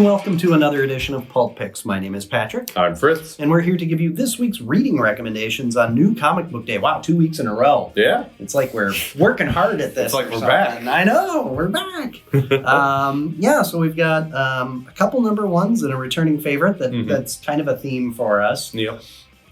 and welcome to another edition of Pulp Picks. My name is Patrick. I'm Fritz. And we're here to give you this week's reading recommendations on New Comic Book Day. Wow, 2 weeks in a row. Yeah. It's like we're working hard at this. It's like we're back. I know, we're back. So we've got a couple number ones and a returning favorite that's kind of a theme for us. Yep.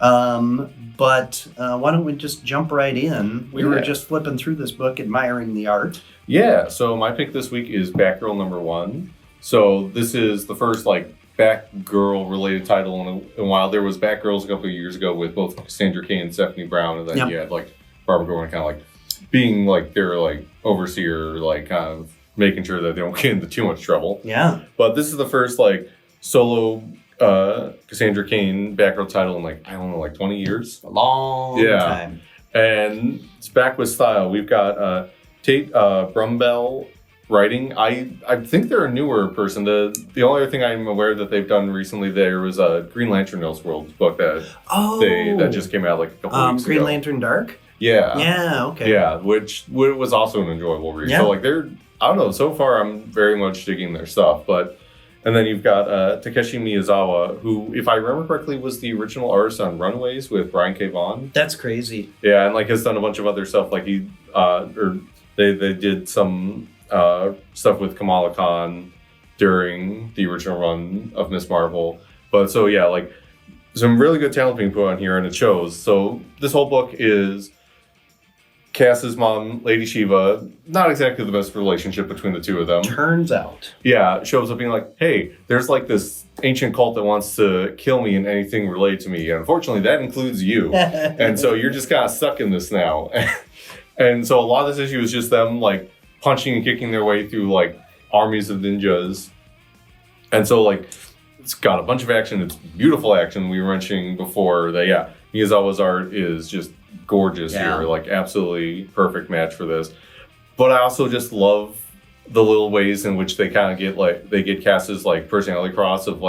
But why don't we just jump right in? We were just flipping through this book, admiring the art. Yeah, so my pick this week is Batgirl number 1. So this is the first Batgirl related title in a while. There was Batgirls a couple of years ago with both Cassandra Cain and Stephanie Brown, and then you had Barbara Gordon kind of being their overseer, kind of making sure that they don't get into too much trouble. Yeah. But this is the first solo Cassandra Cain Batgirl title in 20 years. A long time. And it's back with style. We've got Tate Brumbell writing. I think they're a newer person. The only other thing I'm aware that they've done recently, there was a Green Lantern Elseworlds book that just came out a couple weeks ago. Green Lantern Dark? Yeah. Yeah, okay. Yeah, which was also an enjoyable read. Yeah. So they're, I don't know, so far I'm very much digging their stuff. And then you've got Takeshi Miyazawa, who, if I remember correctly, was the original artist on Runaways with Brian K. Vaughan. That's crazy. Yeah, and has done a bunch of other stuff. They did some stuff with Kamala Khan during the original run of Miss Marvel. But so yeah, some really good talent being put on here, and it shows. So this whole book is Cass's mom, Lady Shiva. Not exactly the best relationship between the two of them. Turns out. Yeah, shows up being hey, there's this ancient cult that wants to kill me and anything related to me. And unfortunately, that includes you. And so you're just kind of stuck in this now. And so a lot of this issue is just them punching and kicking their way through armies of ninjas. And so it's got a bunch of action. It's beautiful action. We were mentioning before that, Miyazawa's art is just gorgeous here. Absolutely perfect match for this. But I also just love the little ways in which they kind of get they get Cass's personality across of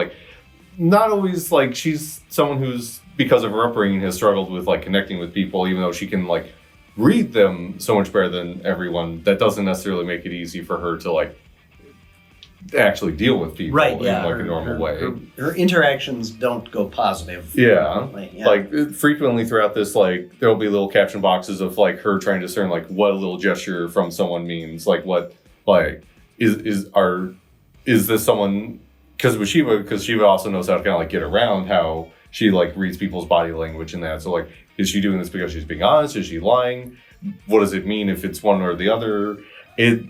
not always she's someone who's, because of her upbringing, has struggled with connecting with people, even though she can read them so much better than everyone. That doesn't necessarily make it easy for her to actually deal with people in a normal way. Her interactions don't go positive. Frequently throughout this, there'll be little caption boxes of her trying to discern what a little gesture from someone means. Is this someone, because Shiva also knows how to kind of get around how she reads people's body language and that. So is she doing this because she's being honest? Is she lying? What does it mean if it's one or the other? If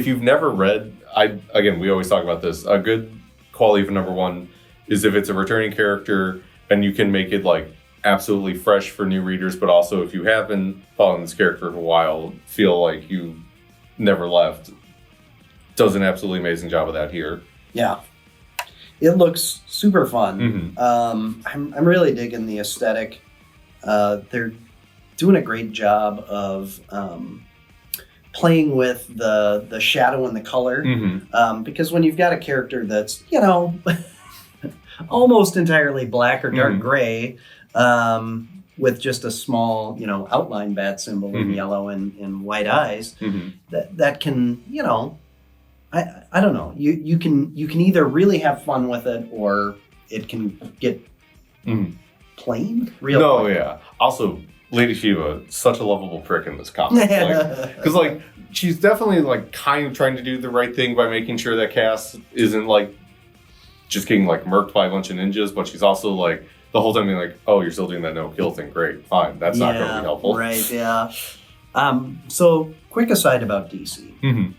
you've never read, we always talk about this, a good quality of a number one is if it's a returning character and you can make it absolutely fresh for new readers, but also if you have been following this character for a while, feel you never left. Does an absolutely amazing job of that here. Yeah. It looks super fun. Mm-hmm. I'm really digging the aesthetic. They're doing a great job of playing with the shadow and the color. Mm-hmm. Because when you've got a character that's, almost entirely black or dark gray, with just a small, outline bat symbol in yellow and white eyes, that can, I don't know. You can either really have fun with it or it can get plain. Also, Lady Shiva, such a lovable prick in this comic. Because she's definitely kind of trying to do the right thing by making sure that Cass isn't just getting murked by a bunch of ninjas, but she's also the whole time being oh, you're still doing that no kill thing. Great, fine. That's not going to be helpful. Right. Yeah. So quick aside about DC. Mm-hmm.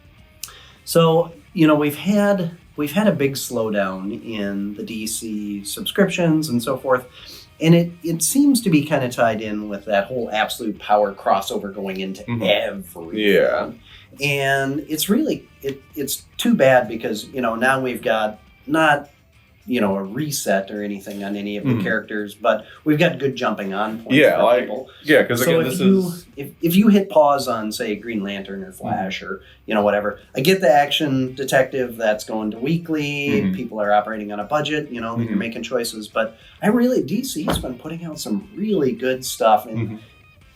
So, we've had a big slowdown in the DC subscriptions and so forth. And it seems to be kind of tied in with that whole absolute power crossover going into everything. Yeah. And it's really, it's too bad because, now we've got not, a reset or anything on any of the characters, but we've got good jumping on points for people. Yeah, because if you hit pause on, say, Green Lantern or Flash or, whatever, I get the Action Detective that's going to weekly, people are operating on a budget, you're making choices, but DC's been putting out some really good stuff, and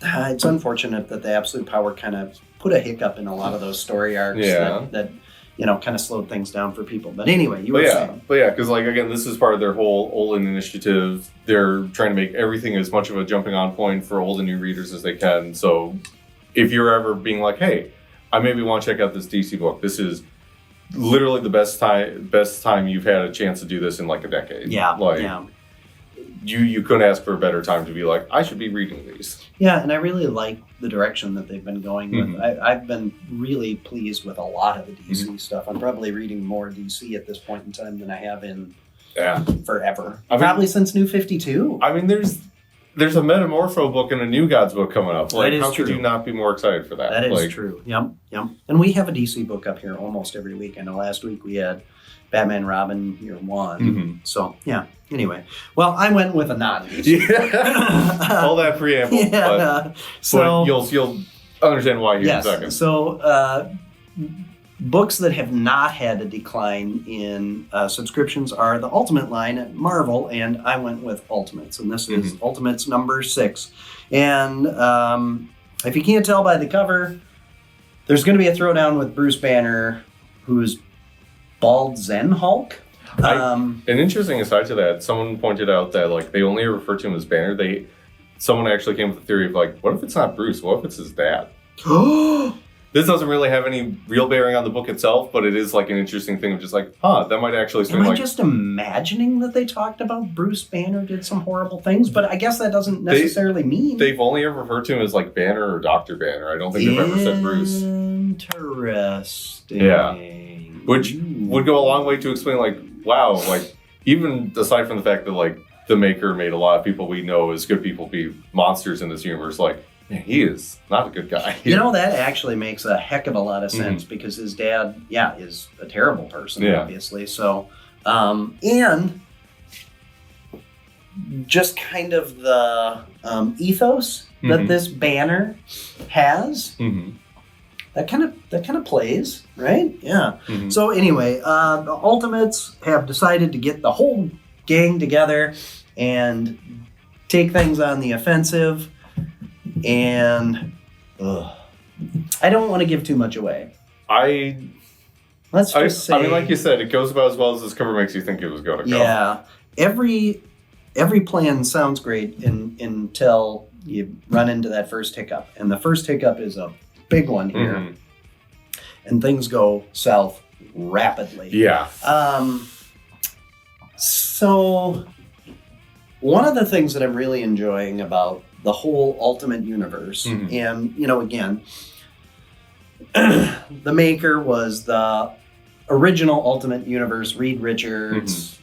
it's unfortunate that the Absolute Power kind of put a hiccup in a lot of those story arcs that kind of slowed things down for people. But anyway, you were saying. But yeah, because like again, this is part of their whole Olin initiative. They're trying to make everything as much of a jumping on point for old and new readers as they can. So if you're ever being like, hey, I maybe want to check out this DC book, this is literally the best time you've had a chance to do this in like a decade. You couldn't ask for a better time to be like, I should be reading these. Yeah, and I really like the direction that they've been going with. I've been really pleased with a lot of the DC stuff. I'm probably reading more DC at this point in time than I have in forever. Probably since New 52. I mean, there's a Metamorpho book and a New Gods book coming up. Like, how could you not be more excited for that? That is true. Yep. And we have a DC book up here almost every week. I know last week we had Batman Robin Year 1. So, yeah. Anyway, well, I went with a non-DC. All that preamble. But you'll understand why here in a second. So, books that have not had a decline in subscriptions are the Ultimate line at Marvel, and I went with Ultimates, and this is Ultimates number 6. And if you can't tell by the cover, there's going to be a throwdown with Bruce Banner, who's Bald Zen Hulk. An interesting aside to that, someone pointed out that like they only refer to him as Banner. Someone actually came with the theory of like, what if it's not Bruce? What if it's his dad? This doesn't really have any real bearing on the book itself, but it is like an interesting thing of just like, that might actually seem like... Am I just imagining that they talked about Bruce Banner did some horrible things? But I guess that doesn't necessarily mean... They've only ever referred to him as like Banner or Dr. Banner. I don't think they've ever said Bruce. Interesting. Yeah. Which would go a long way to explain like, wow, like even aside from the fact that like the Maker made a lot of people we know as good people be monsters in this universe, like, man, he is not a good guy. That actually makes a heck of a lot of sense because his dad, is a terrible person, obviously. So, and just kind of the ethos that this Banner has, that kind of plays, right? Yeah. So anyway, the Ultimates have decided to get the whole gang together and take things on the offensive. And I don't want to give too much away. Let's just say... I mean, like you said, it goes about as well as this cover makes you think it was going to go. Yeah. Every plan sounds great until you run into that first hiccup. And the first hiccup is a big one here. And things go south rapidly. Yeah. So one of the things that I'm really enjoying about the whole Ultimate universe, and, again, the Maker was the original Ultimate universe, Reed Richards,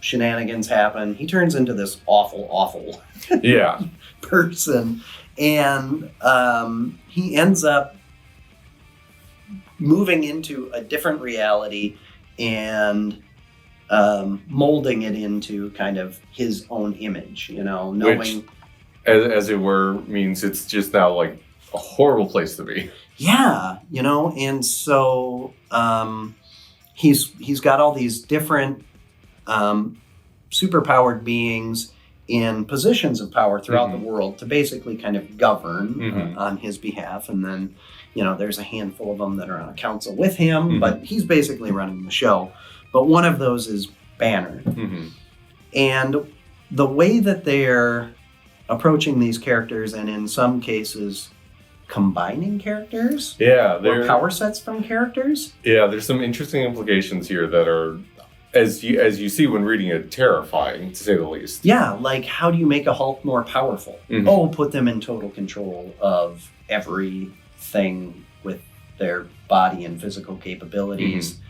shenanigans happen. He turns into this awful person. And he ends up moving into a different reality and molding it into kind of his own image, knowing... Which, as it were, means it's just now like a horrible place to be. Yeah, and so he's got all these different superpowered beings in positions of power throughout the world to basically kind of govern on his behalf. And then, there's a handful of them that are on a council with him, but he's basically running the show. But one of those is Banner. And the way that they're approaching these characters, and in some cases combining characters or power sets from characters. Yeah, there's some interesting implications here that are, as you see when reading it, terrifying, to say the least. Yeah, like how do you make a Hulk more powerful? Put them in total control of everything with their body and physical capabilities.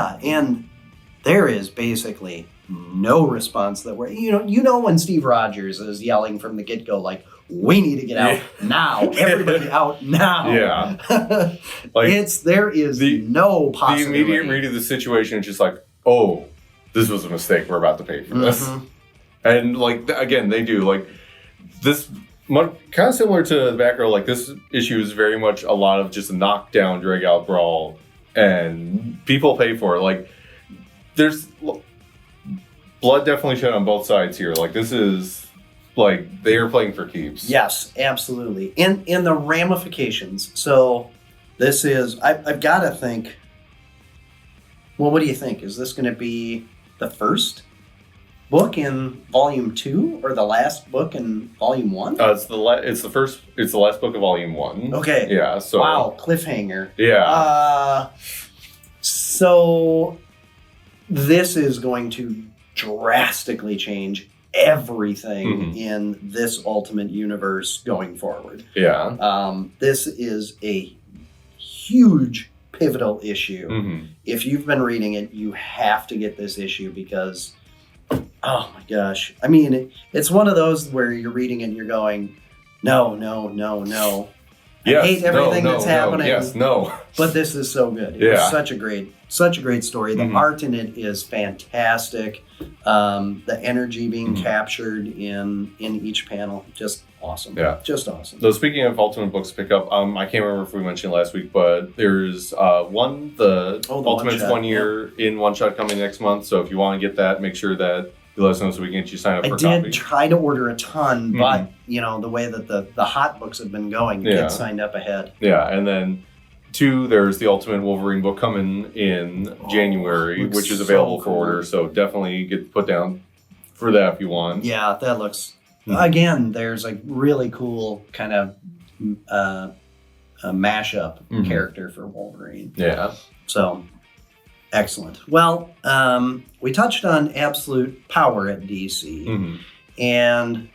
And there is basically no response that we're, when Steve Rogers is yelling from the get-go, like, we need to get out now. Everybody out now. Yeah. Like, there is no possibility. The immediate read of the situation is just like, oh, this was a mistake. We're about to pay for this. And like, again, they do like this kind of similar to the Batgirl. Like this issue is very much a lot of just a knockdown, drag out brawl, and people pay for it. Like there's blood definitely shed on both sides here. Like this is like they are playing for keeps. Yes, absolutely. In the ramifications. So this is, I've got to think, well, what do you think? Is this going to be the first book in volume 2 or the last book in volume 1? It's the last book of volume 1. Okay. Yeah. So wow, cliffhanger. Yeah. So this is going to drastically change everything in this Ultimate Universe going forward. Yeah. This is a huge pivotal issue. If you've been reading it, you have to get this issue because, oh my gosh. I mean, it's one of those where you're reading it and you're going, no. Yes, I hate everything that's happening. Yes, no. But this is so good. It's such a great story. The art in it is fantastic. The energy being captured in each panel, just awesome. Yeah. Just awesome. So speaking of Ultimate books to pick up, I can't remember if we mentioned last week, but there's the Ultimate's 1 year in one shot coming next month. So if you want to get that, make sure that you let us know so we can get you signed up for a copy. I did try to order a ton, but the way that the hot books have been going, get signed up ahead. Yeah, and then 2, there's the Ultimate Wolverine book coming in January, which is available for order. So definitely get put down for that if you want. Yeah, that looks. Again, there's a really cool kind of a mashup character for Wolverine. Yeah. So. Excellent. Well, we touched on absolute power at DC, and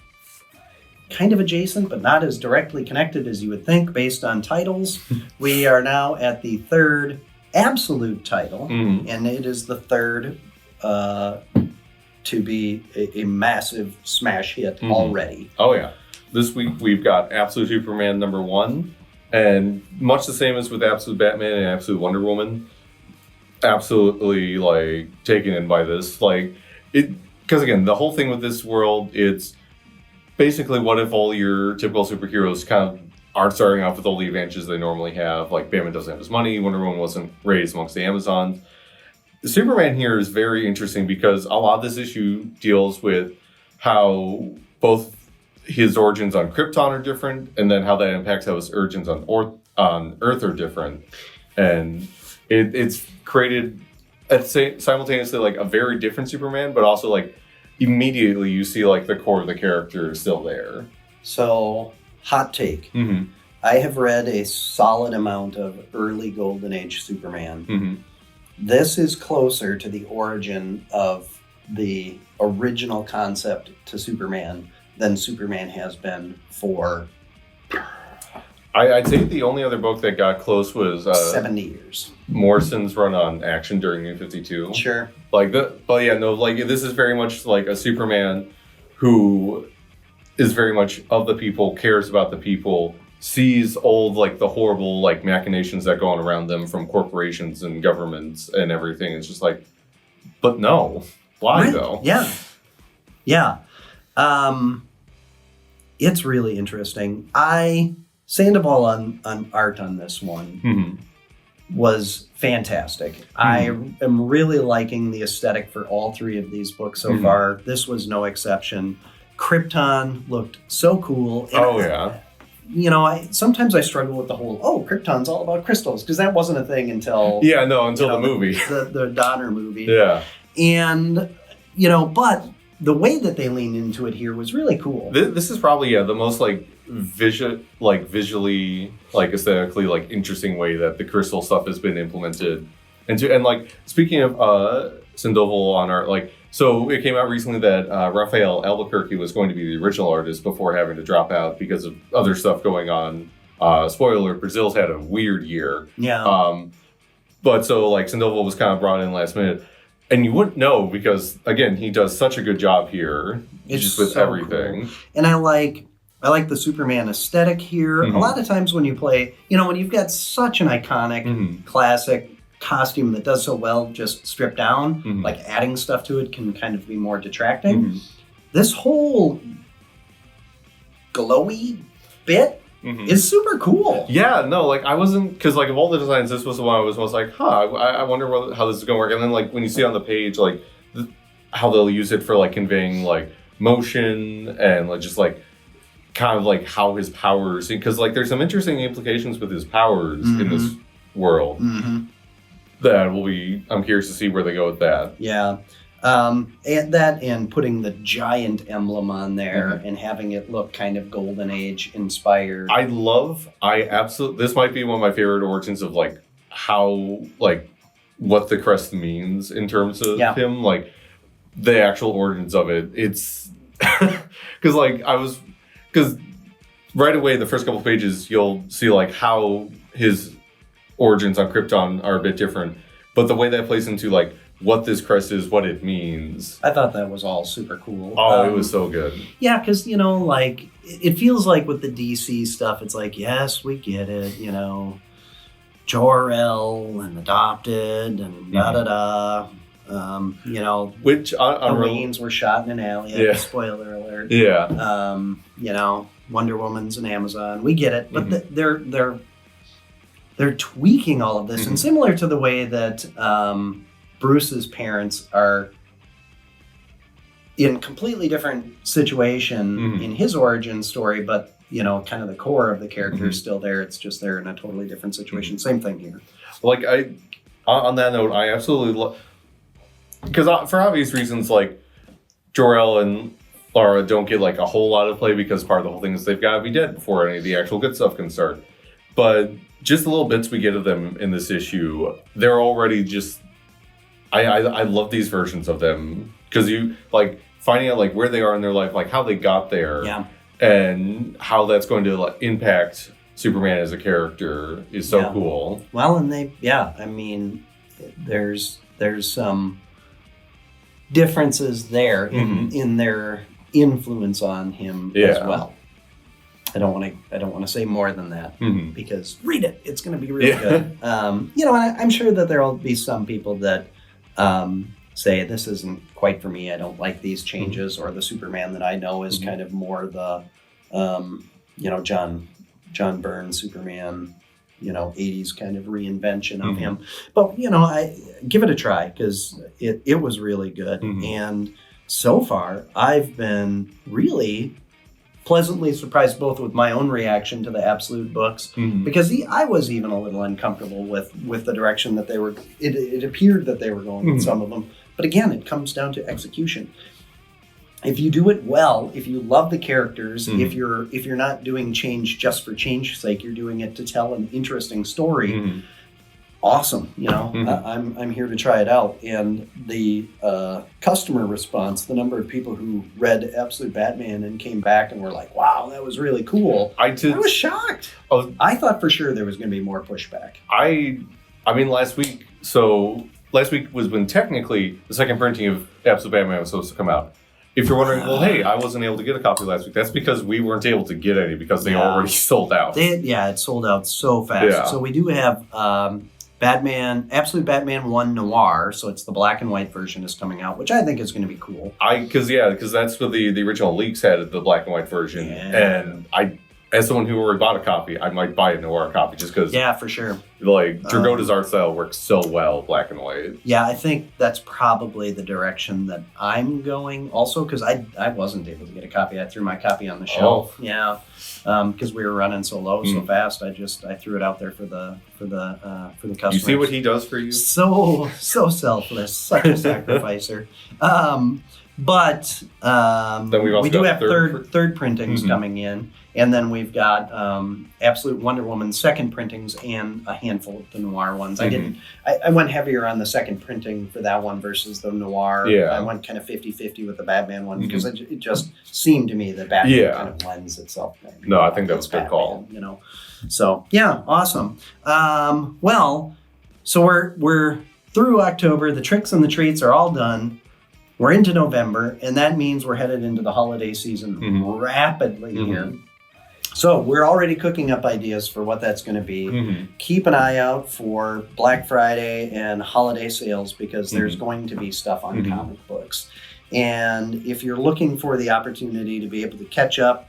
kind of adjacent, but not as directly connected as you would think based on titles. We are now at the 3rd absolute title, and it is the 3rd to be a massive smash hit already. Oh, yeah. This week we've got Absolute Superman #1, and much the same as with Absolute Batman and Absolute Wonder Woman. Absolutely like taken in by this, like it, because again, the whole thing with this world, it's basically what if all your typical superheroes kind of aren't starting off with all the advantages they normally have. Like Batman doesn't have his money, Wonder Woman wasn't raised amongst the Amazons. Superman here is very interesting because a lot of this issue deals with how both his origins on Krypton are different, and then how that impacts how his origins on Earth are different, and it's created simultaneously like a very different Superman, but also like immediately you see like the core of the character is still there. So, hot take. I have read a solid amount of early Golden Age Superman. This is closer to the origin of the original concept to Superman than Superman has been for... I'd say the only other book that got close was 70 years. Morrison's run on Action during New 52. Sure. This is very much like a Superman who is very much of the people, cares about the people, sees all like the horrible like machinations that go on around them from corporations and governments and everything. It's just like, but no, why though? Yeah. It's really interesting. Sandoval on art on this one was fantastic. I am really liking the aesthetic for all 3 of these books so far. This was no exception. Krypton looked so cool. And sometimes I struggle with the whole, Krypton's all about crystals, because that wasn't a thing until... the movie. The Donner movie. Yeah. And, but the way that they leaned into it here was really cool. This is probably, the most visually, aesthetically, interesting way that the crystal stuff has been implemented. And speaking of Sandoval on art, so it came out recently that Raphael Albuquerque was going to be the original artist before having to drop out because of other stuff going on. Spoiler alert, Brazil's had a weird year. Yeah. But so Sandoval was kind of brought in last minute. And you wouldn't know because, again, he does such a good job here. It's just with so everything. Cool. And I like the Superman aesthetic here. A lot of times when you play, when you've got such an iconic, classic costume that does so well just stripped down, adding stuff to it can kind of be more detracting. This whole glowy bit is super cool. Yeah, no, I wasn't, because of all the designs, this was the one I was most I wonder how this is going to work. And then when you see on the page, how they'll use it for conveying motion and like just like kind of like how his powers, because like there's some interesting implications with his powers in this world that I'm curious to see where they go with that. Yeah. And putting the giant emblem on there and having it look kind of Golden Age inspired. This might be one of my favorite origins of like how, like what the crest means in terms of him, like the actual origins of it. It's because right away, the first couple of pages, you'll see like how his origins on Krypton are a bit different, but the way that plays into like what this crest is, what it means. I thought that was all super cool. Oh, it was so good. Yeah, because, like, it feels like with the DC stuff, it's like, yes, we get it, Jor-El and adopted and da-da-da. Which the Waynes were shot in an alley. Yeah. Spoiler alert. Yeah. Wonder Woman's an Amazon. We get it. But they're tweaking all of this. And similar to the way that... Bruce's parents are in completely different situation in his origin story, but kind of the core of the character is still there. It's just they're in a totally different situation. Same thing here. Like on that note, I absolutely because for obvious reasons, like Jor-El and Lara don't get like a whole lot of play because part of the whole thing is they've got to be dead before any of the actual good stuff can start. But just the little bits we get of them in this issue, they're already just. I love these versions of them because you like finding out like where they are in their life, like how they got there, and how that's going to like impact Superman as a character is so cool. Well, and there's some differences there in their influence on him as well. I don't want to say more than that because read it; it's going to be really good. And I'm sure that there will be some people that. Say this isn't quite for me. I don't like these changes, or the Superman that I know is kind of more the, John Byrne Superman, 80s kind of reinvention of him. But I give it a try because it was really good, and so far I've been really pleasantly surprised both with my own reaction to the Absolute books because I was even a little uncomfortable with the direction that they were. It appeared that they were going with some of them, but again, it comes down to execution. If you do it well, if you love the characters, if you're not doing change just for change's sake, you're doing it to tell an interesting story. Awesome, I'm here to try it out. And the customer response, the number of people who read Absolute Batman and came back and were like, "Wow, that was really cool." I was shocked. I thought for sure there was going to be more pushback. I mean, last week was when technically the second printing of Absolute Batman was supposed to come out. If you're wondering, well, hey, I wasn't able to get a copy last week. That's because we weren't able to get any because they already sold out. It sold out so fast. Yeah. So we do have Absolute Batman 1 Noir, so it's the black and white version is coming out, which I think is going to be cool. Because that's what the original leaks had, the black and white version. Yeah. And as someone who already bought a copy, I might buy a Noir copy just because. Yeah, for sure. Like, Dragota's art style works so well, black and white. Yeah, I think that's probably the direction that I'm going also, because I wasn't able to get a copy. I threw my copy on the shelf. Yeah. Because we were running so low so fast, I threw it out there for the customers. You see what he does for you? So selfless, such a sacrificer. But we do have third printings coming in, and then we've got Absolute Wonder Woman second printings and a handful of the Noir ones. I went heavier on the second printing for that one versus the Noir. Yeah. I went kind of 50-50 with the Batman one because it just seemed to me that Batman kind of lends itself. No, I think that was a good call. So yeah, awesome. So we're through October. The tricks and the treats are all done. We're into November, and that means we're headed into the holiday season rapidly here. So we're already cooking up ideas for what that's going to be. Keep an eye out for Black Friday and holiday sales because there's going to be stuff on comic books. And if you're looking for the opportunity to be able to catch up,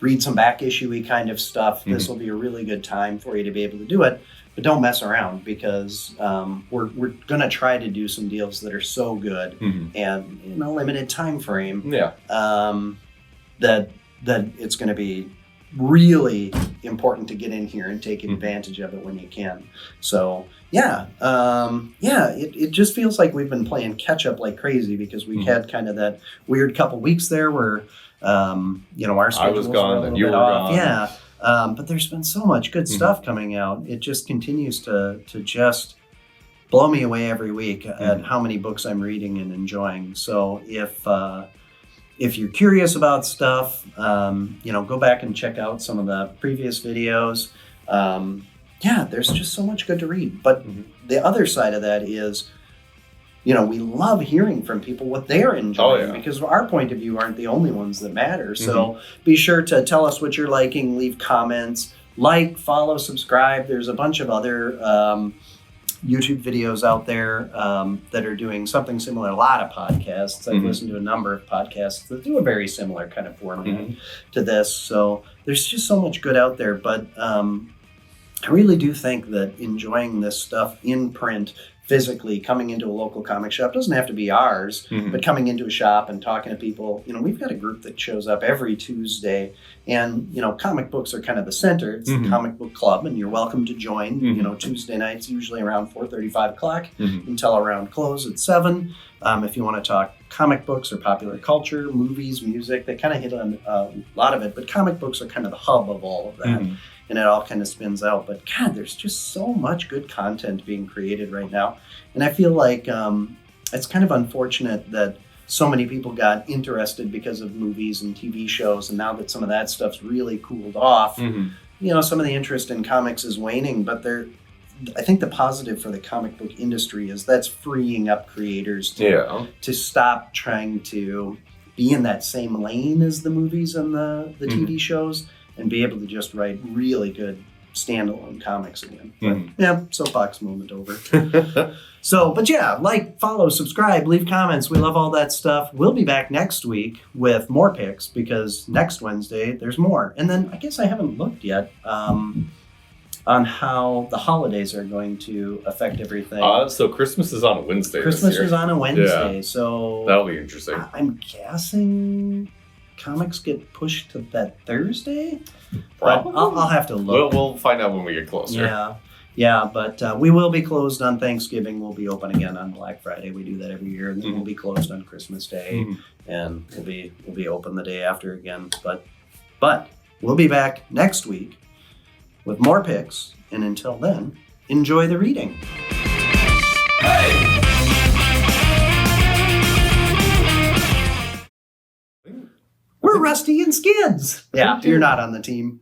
read some back issue-y kind of stuff, this will be a really good time for you to be able to do it. but don't mess around because we're going to try to do some deals that are so good and in a limited time frame that it's going to be really important to get in here and take advantage of it when you can. So it just feels like we've been playing catch up like crazy because we had kind of that weird couple weeks there where our schedules I was gone were a and little you bit were off. gone. Yeah. But there's been so much good stuff coming out. It just continues to just blow me away every week at how many books I'm reading and enjoying. So if you're curious about stuff, go back and check out some of the previous videos. There's just so much good to read. But the other side of that is, we love hearing from people what they're enjoying because our point of view aren't the only ones that matter. So be sure to tell us what you're liking, leave comments, follow, subscribe. There's a bunch of other YouTube videos out there that are doing something similar. A lot of podcasts. I've listened to a number of podcasts that do a very similar kind of format to this. So there's just so much good out there. But I really do think that enjoying this stuff in print, physically coming into a local comic shop, doesn't have to be ours, but coming into a shop and talking to people, we've got a group that shows up every Tuesday and, comic books are kind of the center. It's the comic book club and you're welcome to join, Tuesday nights, usually around 4:30, 5 o'clock until around close at 7. If you want to talk comic books or popular culture, movies, music, they kind of hit on a lot of it, but comic books are kind of the hub of all of that. And it all kind of spins out. But God, there's just so much good content being created right now. And I feel like it's kind of unfortunate that so many people got interested because of movies and TV shows. And now that some of that stuff's really cooled off, some of the interest in comics is waning. But I think the positive for the comic book industry is that's freeing up creators to stop trying to be in that same lane as the movies and the TV shows, and be able to just write really good standalone comics again. But, soapbox moment over. Follow, subscribe, leave comments. We love all that stuff. We'll be back next week with more picks because next Wednesday there's more. And then I guess I haven't looked yet on how the holidays are going to affect everything. So Christmas is on a Wednesday. Christmas is on a Wednesday, so that'll be interesting. I'm guessing comics get pushed to that Thursday. Probably. I'll have to look. We'll find out when we get closer. But we will be closed on Thanksgiving. We'll be open again on Black Friday. We do that every year, and then we'll be closed on Christmas Day, and we'll be open the day after again. But we'll be back next week with more picks, and until then, enjoy the reading. Hey! We're Rusty and Skids. Yeah, you're not on the team.